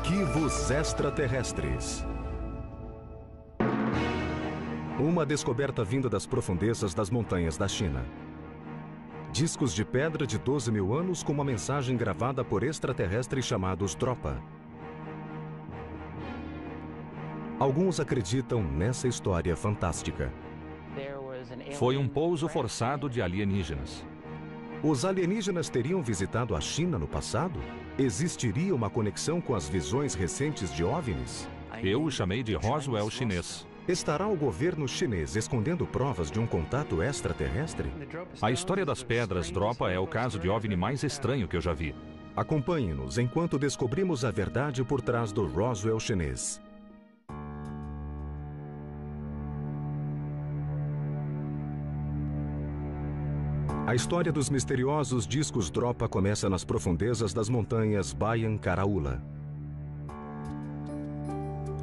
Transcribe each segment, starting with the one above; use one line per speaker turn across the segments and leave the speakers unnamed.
Arquivos extraterrestres. Uma descoberta vinda das profundezas das montanhas da China. Discos de pedra de 12 mil anos com uma mensagem gravada por extraterrestres chamados Dropa. Alguns acreditam nessa história fantástica.
Foi um pouso forçado de alienígenas.
Os alienígenas teriam visitado a China no passado? Existiria uma conexão com as visões recentes de OVNIs?
Eu o chamei de Roswell chinês.
Estará o governo chinês escondendo provas de um contato extraterrestre?
A história das pedras Dropa é o caso de OVNI mais estranho que eu já vi.
Acompanhe-nos enquanto descobrimos a verdade por trás do Roswell chinês. A história dos misteriosos discos Dropa começa nas profundezas das montanhas Bayan Karaula.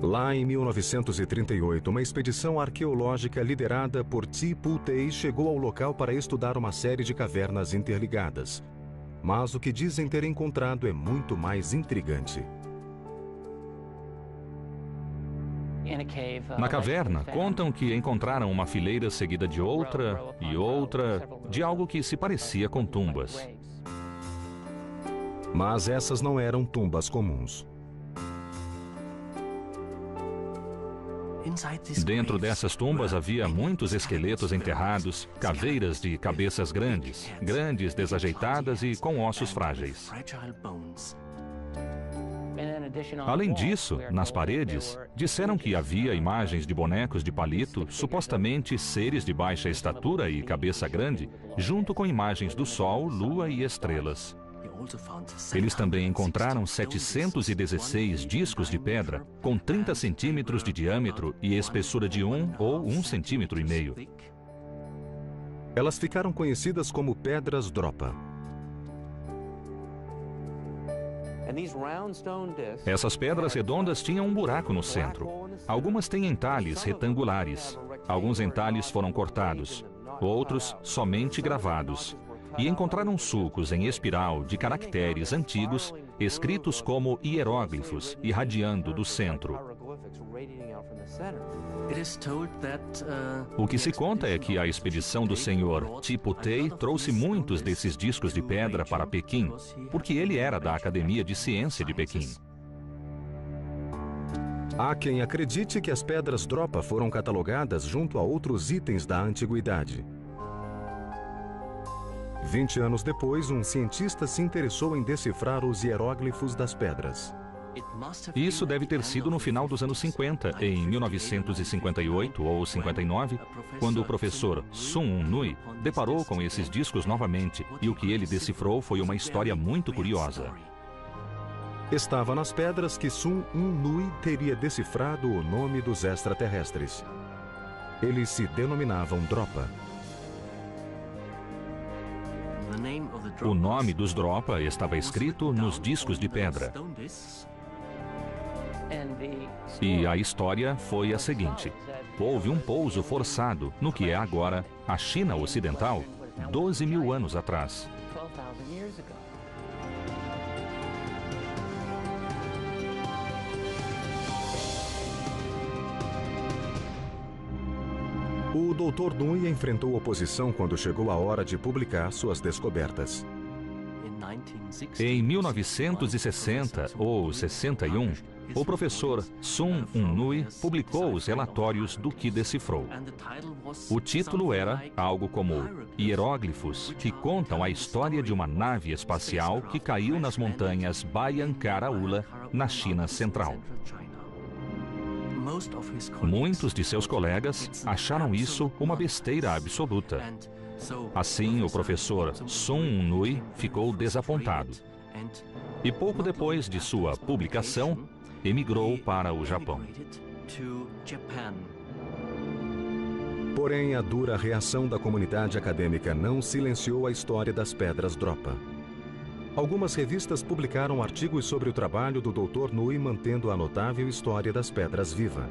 Lá em 1938, uma expedição arqueológica liderada por Tipu Tei chegou ao local para estudar uma série de cavernas interligadas. Mas o que dizem ter encontrado é muito mais intrigante.
Na caverna, contam que encontraram uma fileira seguida de outra e outra, de algo que se parecia com tumbas.
Mas essas não eram tumbas comuns.
Dentro dessas tumbas havia muitos esqueletos enterrados, caveiras de cabeças grandes, desajeitadas e com ossos frágeis. Além disso, nas paredes, disseram que havia imagens de bonecos de palito, supostamente seres de baixa estatura e cabeça grande, junto com imagens do Sol, Lua e estrelas. Eles também encontraram 716 discos de pedra com 30 centímetros de diâmetro e espessura de 1 ou 1,5 centímetro.
Elas ficaram conhecidas como pedras Dropa.
Essas pedras redondas tinham um buraco no centro. Algumas têm entalhes retangulares. Alguns entalhes foram cortados, outros somente gravados. E encontraram sulcos em espiral de caracteres antigos, escritos como hieróglifos, irradiando do centro. O que se conta é que a expedição do senhor Tipu Tei trouxe muitos desses discos de pedra para Pequim, porque ele era da Academia de Ciência de Pequim.
Há quem acredite que as pedras Dropa foram catalogadas junto a outros itens da antiguidade. 20 anos depois, um cientista se interessou em decifrar os hieróglifos das pedras.
Isso deve ter sido no final dos anos 50, em 1958 ou 59, quando o professor Sun Nui deparou com esses discos novamente, e o que ele decifrou foi uma história muito curiosa.
Estava nas pedras que Sun Nui teria decifrado o nome dos extraterrestres. Eles se denominavam Dropa.
O nome dos Dropa estava escrito nos discos de pedra. E a história foi a seguinte: houve um pouso forçado no que é agora a China Ocidental, 12 mil anos atrás.
O Dr. Nui enfrentou oposição quando chegou a hora de publicar suas descobertas.
Em 1960 ou 61, o professor Sun Nui publicou os relatórios do que decifrou. O título era algo como Hieróglifos que contam a história de uma nave espacial que caiu nas montanhas Bayan Karaula, na China Central. Muitos de seus colegas acharam isso uma besteira absoluta. Assim, o professor Sun Nui ficou desapontado. E pouco depois de sua publicação, emigrou para o Japão.
Porém, a dura reação da comunidade acadêmica não silenciou a história das pedras Dropa. Algumas revistas publicaram artigos sobre o trabalho do Dr. Nui, mantendo a notável história das pedras viva.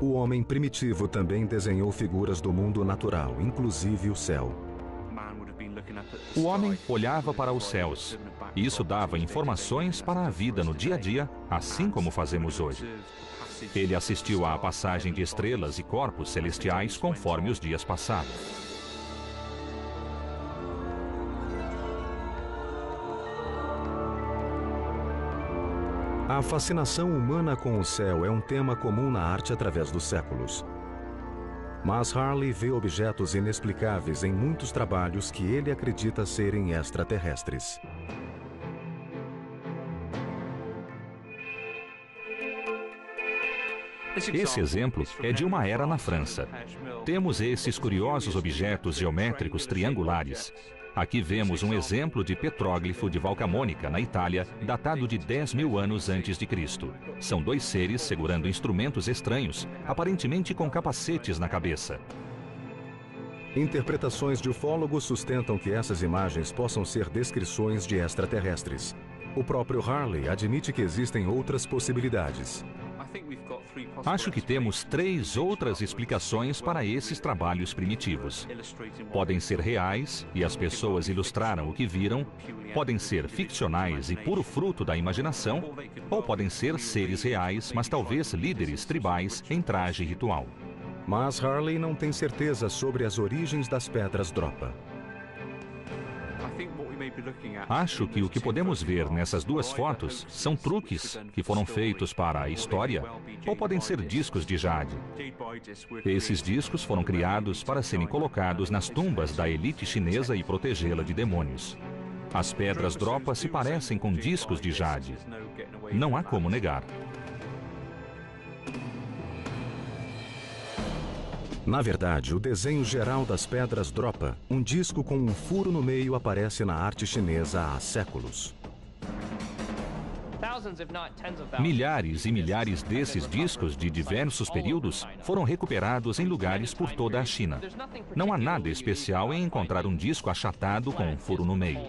O homem primitivo também desenhou figuras do mundo natural, inclusive o céu.
O homem olhava para os céus. Isso dava informações para a vida no dia a dia, assim como fazemos hoje. Ele assistiu à passagem de estrelas e corpos celestiais conforme os dias passavam.
A fascinação humana com o céu é um tema comum na arte através dos séculos. Mas Harley vê objetos inexplicáveis em muitos trabalhos que ele acredita serem extraterrestres.
Esse exemplo é de uma era na França. Temos esses curiosos objetos geométricos triangulares. Aqui vemos um exemplo de petróglifo de Valcamônica, na Itália, datado de 10.000 anos antes de Cristo. São dois seres segurando instrumentos estranhos, aparentemente com capacetes na cabeça.
Interpretações de ufólogos sustentam que essas imagens possam ser descrições de extraterrestres. O próprio Harley admite que existem outras possibilidades.
Acho que temos 3 outras explicações para esses trabalhos primitivos. Podem ser reais, e as pessoas ilustraram o que viram, podem ser ficcionais e puro fruto da imaginação, ou podem ser seres reais, mas talvez líderes tribais em traje ritual.
Mas Harley não tem certeza sobre as origens das pedras Dropa.
Acho que o que podemos ver nessas duas fotos são truques que foram feitos para a história, ou podem ser discos de jade. Esses discos foram criados para serem colocados nas tumbas da elite chinesa e protegê-la de demônios. As pedras Dropa se parecem com discos de jade. Não há como negar.
Na verdade, o desenho geral das pedras Dropa, um disco com um furo no meio, aparece na arte chinesa há séculos.
Milhares e milhares desses discos de diversos períodos foram recuperados em lugares por toda a China. Não há nada especial em encontrar um disco achatado com um furo no meio.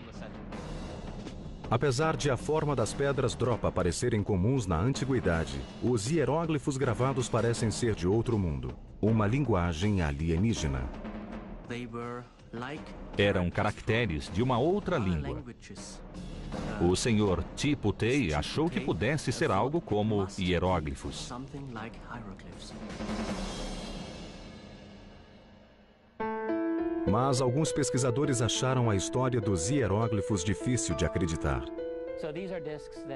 Apesar de a forma das pedras Dropa parecerem comuns na antiguidade, os hieróglifos gravados parecem ser de outro mundo, uma linguagem alienígena.
Eram caracteres de uma outra língua. O Sr. Ti-Putei achou que pudesse ser algo como hieróglifos.
Mas alguns pesquisadores acharam a história dos hieróglifos difícil de acreditar.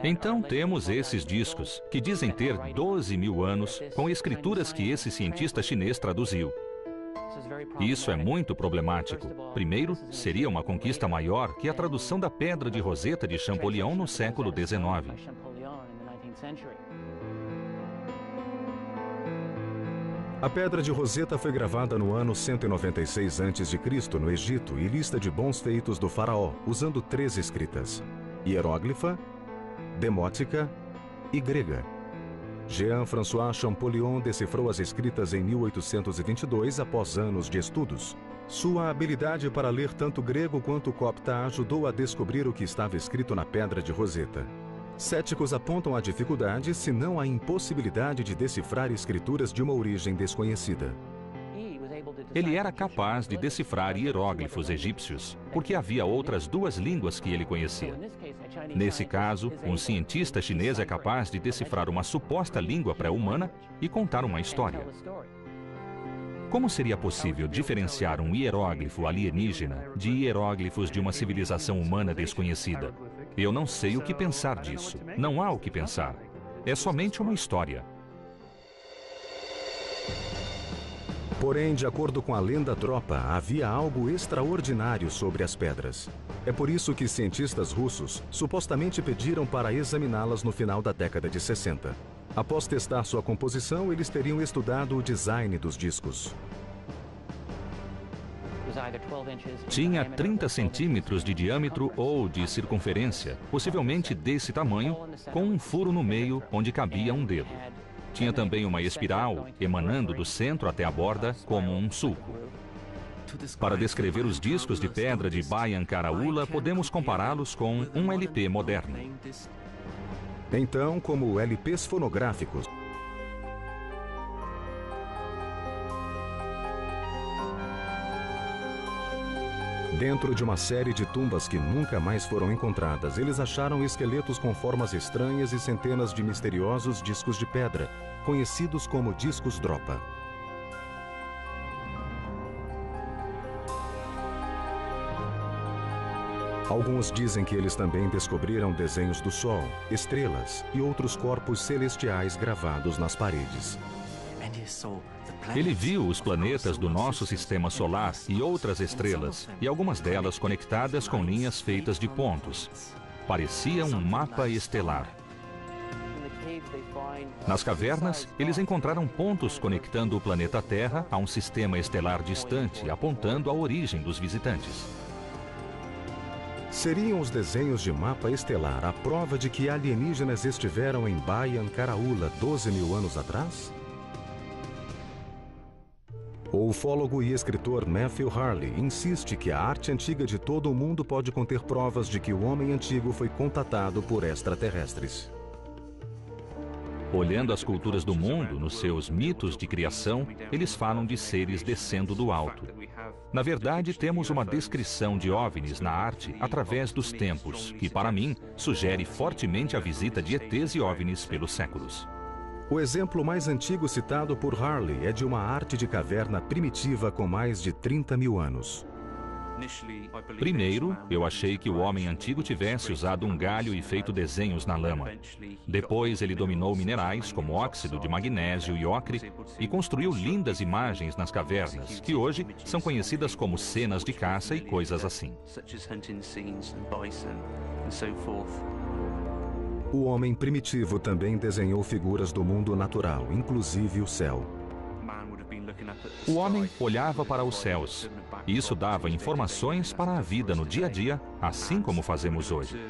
Então temos esses discos, que dizem ter 12.000 anos, com escrituras que esse cientista chinês traduziu. Isso é muito problemático. Primeiro, seria uma conquista maior que a tradução da Pedra de Roseta de Champollion no século XIX.
A Pedra de Roseta foi gravada no ano 196 a.C. no Egito e lista de bons feitos do faraó, usando 3 escritas: hieróglifa, demótica e grega. Jean-François Champollion decifrou as escritas em 1822 após anos de estudos. Sua habilidade para ler tanto grego quanto copta ajudou a descobrir o que estava escrito na Pedra de Roseta. Céticos apontam a dificuldade, se não a impossibilidade de decifrar escrituras de uma origem desconhecida.
Ele era capaz de decifrar hieróglifos egípcios, porque havia outras 2 línguas que ele conhecia. Nesse caso, um cientista chinês é capaz de decifrar uma suposta língua pré-humana e contar uma história. Como seria possível diferenciar um hieróglifo alienígena de hieróglifos de uma civilização humana desconhecida? Eu não sei o que pensar disso. Não há o que pensar. É somente uma história.
Porém, de acordo com a lenda Dropa, havia algo extraordinário sobre as pedras. É por isso que cientistas russos supostamente pediram para examiná-las no final da década de 60. Após testar sua composição, eles teriam estudado o design dos discos.
Tinha 30 centímetros de diâmetro ou de circunferência, possivelmente desse tamanho, com um furo no meio onde cabia um dedo. Tinha também uma espiral emanando do centro até a borda, como um sulco. Para descrever os discos de pedra de Bayan Karaula, podemos compará-los com um LP moderno.
Então, como LPs fonográficos, Dentro de uma série de tumbas que nunca mais foram encontradas, eles acharam esqueletos com formas estranhas e centenas de misteriosos discos de pedra, conhecidos como discos Dropa. Alguns dizem que eles também descobriram desenhos do Sol, estrelas e outros corpos celestiais gravados nas paredes.
Ele viu os planetas do nosso sistema solar e outras estrelas, e algumas delas conectadas com linhas feitas de pontos. Parecia um mapa estelar. Nas cavernas, eles encontraram pontos conectando o planeta Terra a um sistema estelar distante, apontando a origem dos visitantes.
Seriam os desenhos de mapa estelar a prova de que alienígenas estiveram em Bayan Karaula 12 mil anos atrás? O ufólogo e escritor Matthew Harley insiste que a arte antiga de todo o mundo pode conter provas de que o homem antigo foi contatado por extraterrestres.
Olhando as culturas do mundo, nos seus mitos de criação, eles falam de seres descendo do alto. Na verdade, temos uma descrição de OVNIs na arte através dos tempos, que, para mim, sugere fortemente a visita de ETs e OVNIs pelos séculos.
O exemplo mais antigo citado por Harley é de uma arte de caverna primitiva com mais de 30 mil anos.
Primeiro, eu achei que o homem antigo tivesse usado um galho e feito desenhos na lama. Depois, ele dominou minerais como óxido de magnésio e ocre e construiu lindas imagens nas cavernas, que hoje são conhecidas como cenas de caça e coisas assim.
O homem primitivo também desenhou figuras do mundo natural, inclusive o céu.
O homem olhava para os céus, e isso dava informações para a vida no dia a dia, assim como fazemos hoje.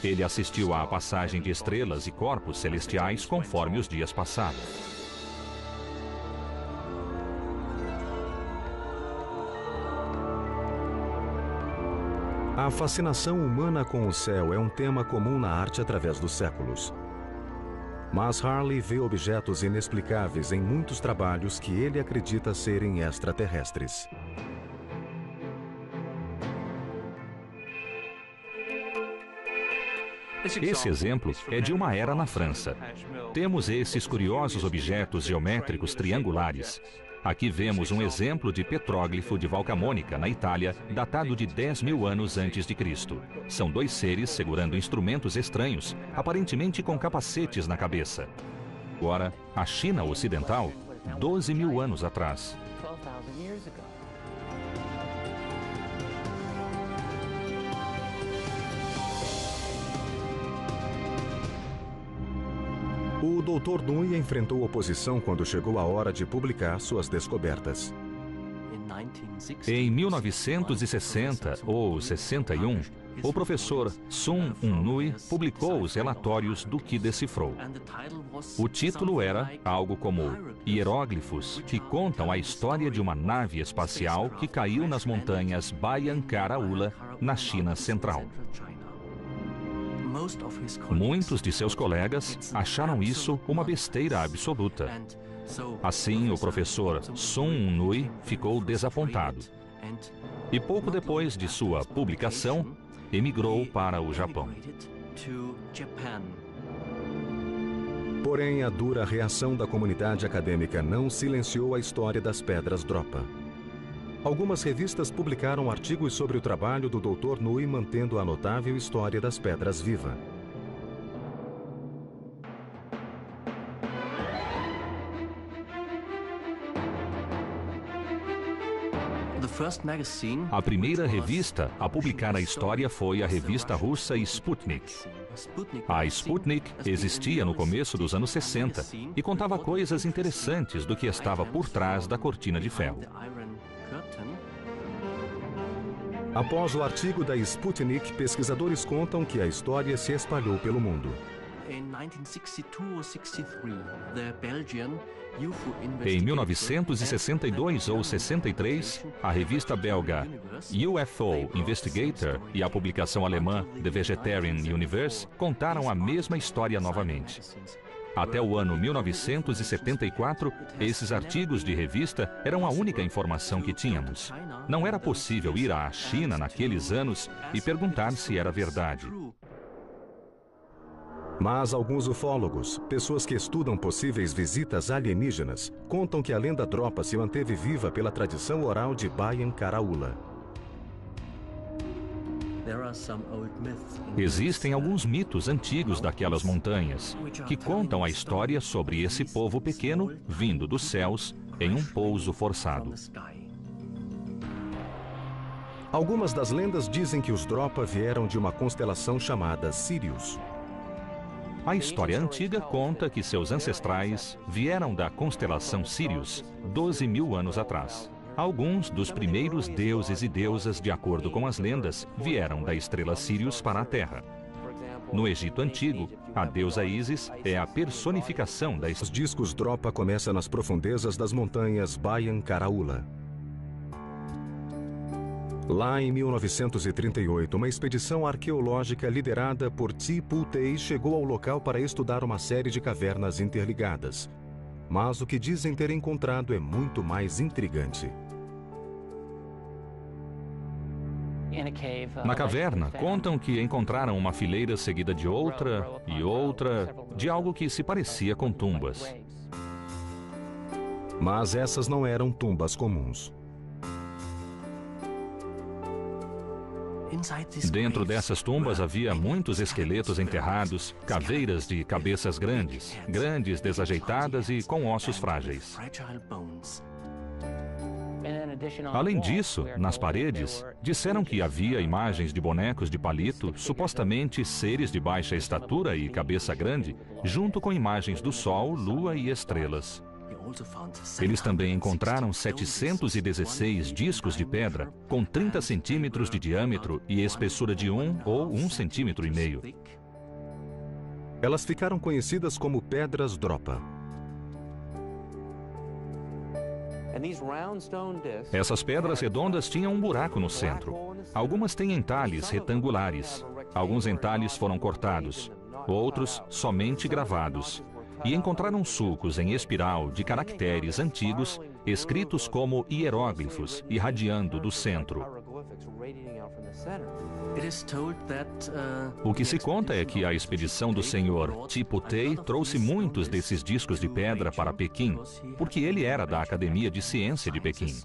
Ele assistiu à passagem de estrelas e corpos celestiais conforme os dias passavam.
A fascinação humana com o céu é um tema comum na arte através dos séculos. Mas Harley vê objetos inexplicáveis em muitos trabalhos que ele acredita serem extraterrestres.
Esse exemplo é de uma era na França. Temos esses curiosos objetos geométricos triangulares. Aqui vemos um exemplo de petróglifo de Valcamônica, na Itália, datado de 10 mil anos antes de Cristo. São dois seres segurando instrumentos estranhos, aparentemente com capacetes na cabeça. Agora, a China Ocidental, 12 mil anos atrás.
O Dr. Nui enfrentou oposição quando chegou a hora de publicar suas descobertas.
Em 1960 ou 61, o professor Sun Nui publicou os relatórios do que decifrou. O título era algo como Hieróglifos que contam a história de uma nave espacial que caiu nas montanhas Bayan Karaula, na China Central. Muitos de seus colegas acharam isso uma besteira absoluta. Assim, o professor Sun Nui ficou desapontado. E pouco depois de sua publicação, emigrou para o Japão.
Porém, a dura reação da comunidade acadêmica não silenciou a história das pedras Dropa. Algumas revistas publicaram artigos sobre o trabalho do Dr. Nui mantendo a notável história das pedras viva.
A primeira revista a publicar a história foi a revista russa Sputnik. A Sputnik existia no começo dos anos 60 e contava coisas interessantes do que estava por trás da cortina de ferro.
Após o artigo da Sputnik, pesquisadores contam que a história se espalhou pelo mundo.
Em 1962 ou 63, a revista belga UFO Investigator e a publicação alemã The Vegetarian Universe contaram a mesma história novamente. Até o ano 1974, esses artigos de revista eram a única informação que tínhamos. Não era possível ir à China naqueles anos e perguntar se era verdade.
Mas alguns ufólogos, pessoas que estudam possíveis visitas alienígenas, contam que a lenda Dropa se manteve viva pela tradição oral de Bayan Karaula.
Existem alguns mitos antigos daquelas montanhas que contam a história sobre esse povo pequeno vindo dos céus em um pouso forçado.
Algumas das lendas dizem que os Dropa vieram de uma constelação chamada Sirius.
A história antiga conta que seus ancestrais vieram da constelação Sirius 12.000 anos atrás. Alguns dos primeiros deuses e deusas, de acordo com as lendas, vieram da estrela Sirius para a Terra. No Egito Antigo, a deusa Ísis é a personificação da estrela.
Os discos Dropa começam nas profundezas das montanhas Bayan Karaula. Lá em 1938, uma expedição arqueológica liderada por Tipu Tei chegou ao local para estudar uma série de cavernas interligadas. Mas o que dizem ter encontrado é muito mais intrigante.
Na caverna, contam que encontraram uma fileira seguida de outra e outra, de algo que se parecia com tumbas.
Mas essas não eram tumbas comuns.
Dentro dessas tumbas havia muitos esqueletos enterrados, caveiras de cabeças grandes, desajeitadas e com ossos frágeis. Além disso, nas paredes, disseram que havia imagens de bonecos de palito, supostamente seres de baixa estatura e cabeça grande, junto com imagens do Sol, Lua e estrelas. Eles também encontraram 716 discos de pedra, com 30 centímetros de diâmetro e espessura de 1 ou 1,5 centímetros.
Elas ficaram conhecidas como pedras Dropa.
Essas pedras redondas tinham um buraco no centro. Algumas têm entalhes retangulares. Alguns entalhes foram cortados, outros somente gravados. E encontraram sulcos em espiral de caracteres antigos, escritos como hieróglifos, irradiando do centro. O que se conta é que a expedição do senhor Tipu Tei trouxe muitos desses discos de pedra para Pequim, porque ele era da Academia de Ciência de Pequim.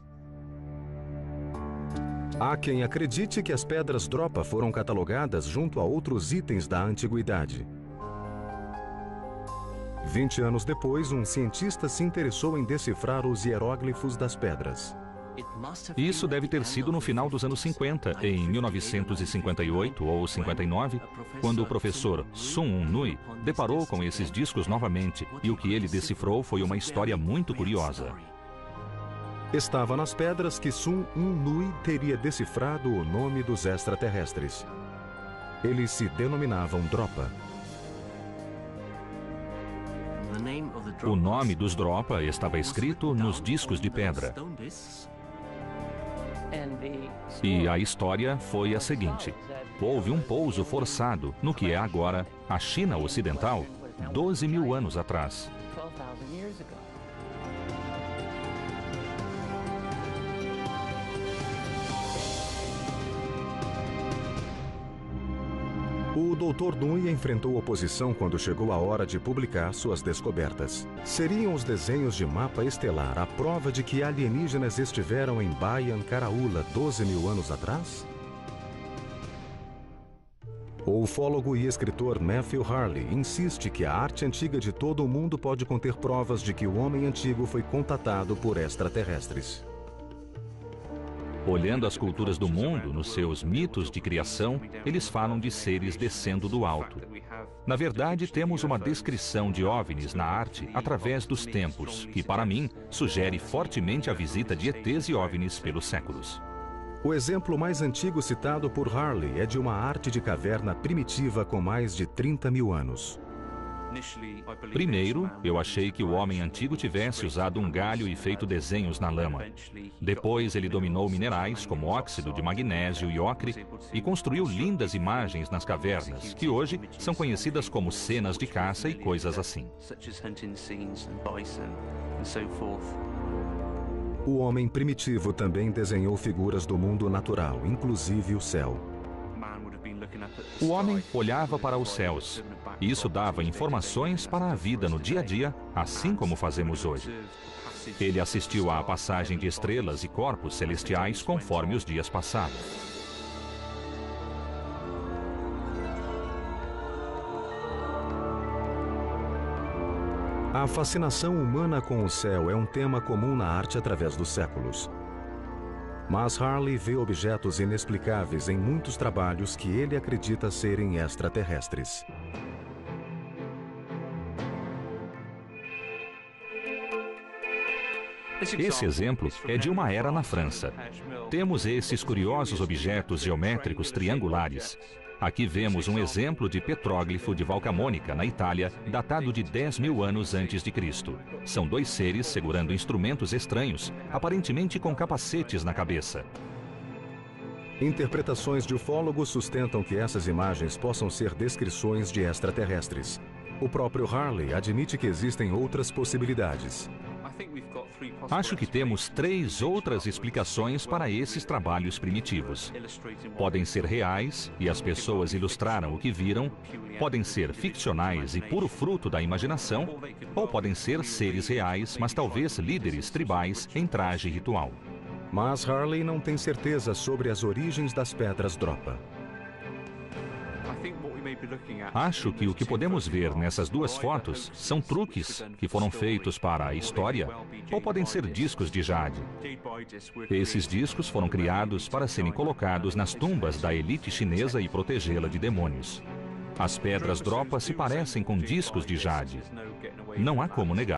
Há quem acredite que as pedras Dropa foram catalogadas junto a outros itens da antiguidade. 20 anos depois, um cientista se interessou em decifrar os hieróglifos das pedras.
Isso deve ter sido no final dos anos 50, em 1958 ou 59, quando o professor Sun Nui deparou com esses discos novamente, e o que ele decifrou foi uma história muito curiosa.
Estava nas pedras que Sun Nui teria decifrado o nome dos extraterrestres. Eles se denominavam Dropa.
O nome dos Dropa estava escrito nos discos de pedra. E a história foi a seguinte: houve um pouso forçado no que é agora a China Ocidental, 12.000 anos atrás.
O Dr. Nui enfrentou oposição quando chegou a hora de publicar suas descobertas. Seriam os desenhos de mapa estelar a prova de que alienígenas estiveram em Bayan Karaula 12.000 anos atrás? O ufólogo e escritor Matthew Harley insiste que a arte antiga de todo o mundo pode conter provas de que o homem antigo foi contatado por extraterrestres.
Olhando as culturas do mundo, nos seus mitos de criação, eles falam de seres descendo do alto. Na verdade, temos uma descrição de OVNIs na arte através dos tempos, que, para mim, sugere fortemente a visita de ETs e OVNIs pelos séculos.
O exemplo mais antigo citado por Harley é de uma arte de caverna primitiva com mais de 30.000 anos.
Primeiro, eu achei que o homem antigo tivesse usado um galho e feito desenhos na lama. Depois, ele dominou minerais como óxido de magnésio e ocre e construiu lindas imagens nas cavernas, que hoje são conhecidas como cenas de caça e coisas assim.
O homem primitivo também desenhou figuras do mundo natural, inclusive o céu.
O homem olhava para os céus, e isso dava informações para a vida no dia a dia, assim como fazemos hoje. Ele assistiu à passagem de estrelas e corpos celestiais conforme os dias passavam.
A fascinação humana com o céu é um tema comum na arte através dos séculos. Mas Harley vê objetos inexplicáveis em muitos trabalhos que ele acredita serem extraterrestres.
Esse exemplo é de uma era na França. Temos esses curiosos objetos geométricos triangulares. Aqui vemos um exemplo de petróglifo de Valcamônica, na Itália, datado de 10.000 anos antes de Cristo. São dois seres segurando instrumentos estranhos, aparentemente com capacetes na cabeça.
Interpretações de ufólogos sustentam que essas imagens possam ser descrições de extraterrestres. O próprio Harley admite que existem outras possibilidades.
Acho que temos 3 outras explicações para esses trabalhos primitivos. Podem ser reais e as pessoas ilustraram o que viram, podem ser ficcionais e puro fruto da imaginação, ou podem ser seres reais, mas talvez líderes tribais em traje ritual.
Mas Harley não tem certeza sobre as origens das pedras Dropa.
Acho que o que podemos ver nessas duas fotos são truques que foram feitos para a história ou podem ser discos de jade. Esses discos foram criados para serem colocados nas tumbas da elite chinesa e protegê-la de demônios. As pedras Dropa se parecem com discos de jade. Não há como negar.